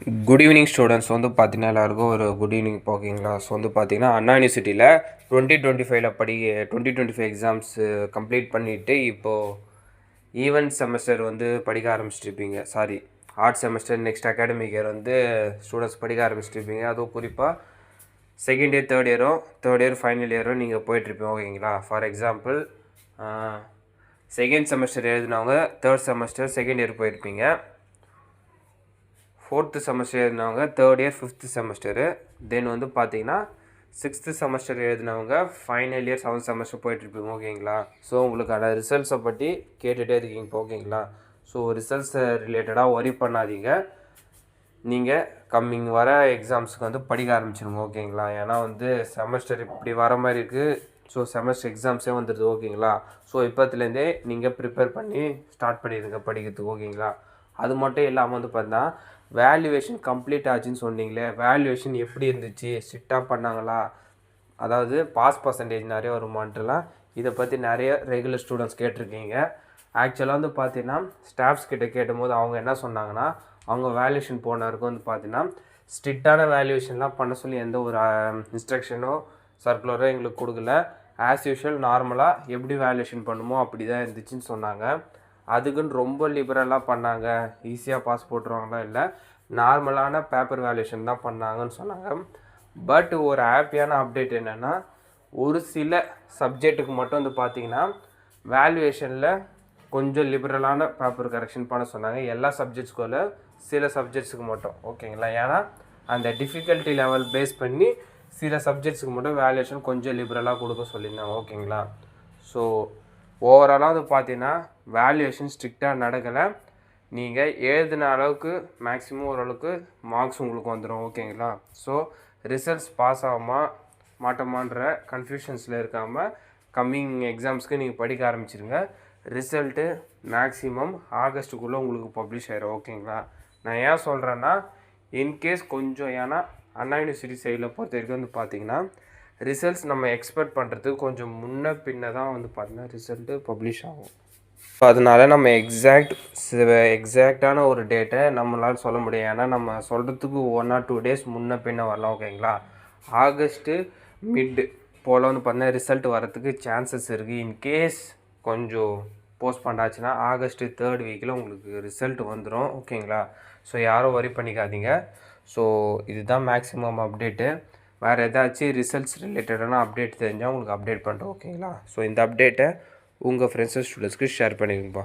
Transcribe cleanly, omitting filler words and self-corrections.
Good evening students வந்து பார்த்தீங்கன்னா எல்லாருக்கும் ஒரு குட் ஈவினிங் ஓகேங்களா. ஸோ வந்து பார்த்தீங்கன்னா அண்ணா யூனிவர்சிட்டியில் 2025 எக்ஸாம்ஸ் கம்ப்ளீட் பண்ணிவிட்டு இப்போது ஈவென்ட் செமஸ்டர் வந்து படிக்க ஆரம்பிச்சிட்ருப்பீங்க. Sorry, odd semester next academic year வந்து ஸ்டூடெண்ட்ஸ் படிக்க ஆரம்பிச்சிட்ருப்பீங்க. அதுவும் குறிப்பாக second year third year final இயரும் நீங்கள் போயிட்டுருப்பீங்க ஓகேங்களா. ஃபார் எக்ஸாம்பிள் செகண்ட் செமஸ்டர் எழுதினவங்க தேர்ட் செமஸ்டர் செகண்ட் இயர் போயிருப்பீங்க. ஃபோர்த்து செமஸ்டர் எழுதினவங்க third year fifth semester. Then வந்து பார்த்தீங்கன்னா சிக்ஸ்த்து செமஸ்டர் எழுதினவங்க ஃபைனல் இயர் செவன்த் செமஸ்டர் போயிட்டுருப்பீங்க ஓகேங்களா. ஸோ உங்களுக்கான ரிசல்ட்ஸை பற்றி கேட்டுகிட்டே இருக்கீங்க இப்போ ஓகேங்களா. ஸோ ரிசல்ட்ஸை ரிலேட்டடாக ஒரி பண்ணாதீங்க. நீங்கள் கம்மிங் வர எக்ஸாம்ஸுக்கு வந்து படிக்க ஆரம்பிச்சிடுங்க ஓகேங்களா. ஏன்னா வந்து செமஸ்டர் இப்படி வர மாதிரி இருக்குது. ஸோ செமஸ்டர் எக்ஸாம்ஸே வந்துடுது ஓகேங்களா. ஸோ இப்போத்துலேருந்தே நீங்கள் ப்ரிப்பேர் பண்ணி ஸ்டார்ட் பண்ணிடுங்க படிக்கிறதுக்கு ஓகேங்களா. அது மட்டும் இல்லாமல் வந்து பார்த்தா வேல்யூவேஷன் கம்ப்ளீட் ஆச்சுன்னு சொன்னீங்களே, வேல்யூவேஷன் எப்படி இருந்துச்சு, ஸ்ட்ரிக்டாக பண்ணாங்களா, அதாவது பாஸ் பர்சன்டேஜ் நிறைய வருமானலாம் இதை பற்றி நிறைய ரெகுலர் ஸ்டூடெண்ட்ஸ் கேட்டிருக்கீங்க. ஆக்சுவலாக வந்து பார்த்தீங்கன்னா ஸ்டாஃப்ஸ் கிட்ட கேட்டும்போது அவங்க என்ன சொன்னாங்கன்னா, அவங்க வேல்யூவேஷன் போனவருக்கு வந்து பார்த்தீங்கன்னா ஸ்ட்ரிக்டான வேல்யூவேஷன்லாம் பண்ண சொல்லி எந்த ஒரு இன்ஸ்ட்ரக்ஷனோ சர்க்குலரோ எங்களுக்கு கொடுக்கல. ஆஸ் யூஷுவல் நார்மலாக எப்படி வேல்யூவேஷன் பண்ணுமோ அப்படி தான் இருந்துச்சுன்னு சொன்னாங்க. அதுக்குன்னு ரொம்ப லிபரலாக பண்ணாங்க, ஈஸியாக பாஸ் போட்டுருவாங்களா இல்லை, நார்மலான பேப்பர் வேல்யூஷன் தான் பண்ணாங்கன்னு சொன்னாங்க. பட் ஒரு ஹாப்பியான அப்டேட் என்னென்னா, ஒரு சில சப்ஜெக்ட்டுக்கு மட்டும் வந்து பார்த்திங்கன்னா வேல்யூவேஷனில் கொஞ்சம் லிபரலான பேப்பர் கரெக்ஷன் பண்ண சொன்னாங்க. எல்லா சப்ஜெக்ட்ஸ்க்குள்ள சில சப்ஜெக்ட்ஸுக்கு மட்டும் ஓகேங்களா. ஏன்னா அந்த டிஃபிகல்ட்டி லெவல் பேஸ் பண்ணி சில சப்ஜெக்ட்ஸுக்கு மட்டும் வேல்யூவேஷன் கொஞ்சம் லிபரலாக கொடுக்க சொல்லியிருந்தாங்க ஓகேங்களா. ஸோ ஓவராலாக வந்து பார்த்தீங்கன்னா வேல்யூவேஷன் ஸ்ட்ரிக்டாக நடக்கலை. நீங்கள் எழுதின அளவுக்கு மேக்ஸிமம் ஓரளவுக்கு மார்க்ஸ் உங்களுக்கு வந்துடும் ஓகேங்களா. ஸோ ரிசல்ட்ஸ் பாஸ் ஆகுமா மாட்டோமான்ற கன்ஃபியூஷன்ஸில் இருக்காமல் கம்மிங் எக்ஸாம்ஸ்க்கு நீங்கள் படிக்க ஆரம்பிச்சிருங்க. ரிசல்ட்டு மேக்ஸிமம் ஆகஸ்ட்டுக்குள்ளே உங்களுக்கு பப்ளிஷ் ஆகிடும் ஓகேங்களா. நான் ஏன் சொல்கிறேன்னா, இன்கேஸ் கொஞ்சம் ஏன்னா அண்ணா யூனிவர்சிட்டி சைடில் பொறுத்த வரைக்கும் வந்து பார்த்திங்கன்னா ரிசல்ட்ஸ் நம்ம எக்ஸ்பெக்ட் பண்ணுறதுக்கு கொஞ்சம் முன்ன பின்ன தான் வந்து பார்த்திங்கன்னா ரிசல்ட்டு பப்ளிஷ் ஆகும். ஸோ அதனால் நம்ம எக்ஸாக்டான ஒரு டேட்டை நம்மளால் சொல்ல முடியும். ஏன்னா நம்ம சொல்கிறதுக்கு 1 or 2 days முன்ன பின்ன வரலாம் ஓகேங்களா. ஆகஸ்ட்டு மிட் போல் வந்து பார்த்தீங்கன்னா ரிசல்ட் வரத்துக்கு சான்சஸ் இருக்குது. இன்கேஸ் கொஞ்சம் போஸ்ட் பண்ணாச்சுன்னா ஆகஸ்ட்டு 3rd வீக்கில் உங்களுக்கு ரிசல்ட் வந்துடும் ஓகேங்களா. ஸோ யாரும் வரி பண்ணிக்காதீங்க. ஸோ இதுதான் மேக்ஸிமம் அப்டேட்டு. வேறு ஏதாச்சும் ரிசல்ட்ஸ் ரிலேட்டடான அப்டேட் தெரிஞ்சால் உங்களுக்கு அப்டேட் பண்ணுறோம் ஓகேங்களா. ஸோ இந்த அப்டேட்டை உங்கள் ஃப்ரெண்ட்ஸ் அண்ட் ஸ்டூடெண்ட்ஸ்க்கு ஷேர் பண்ணிடுங்கப்பா.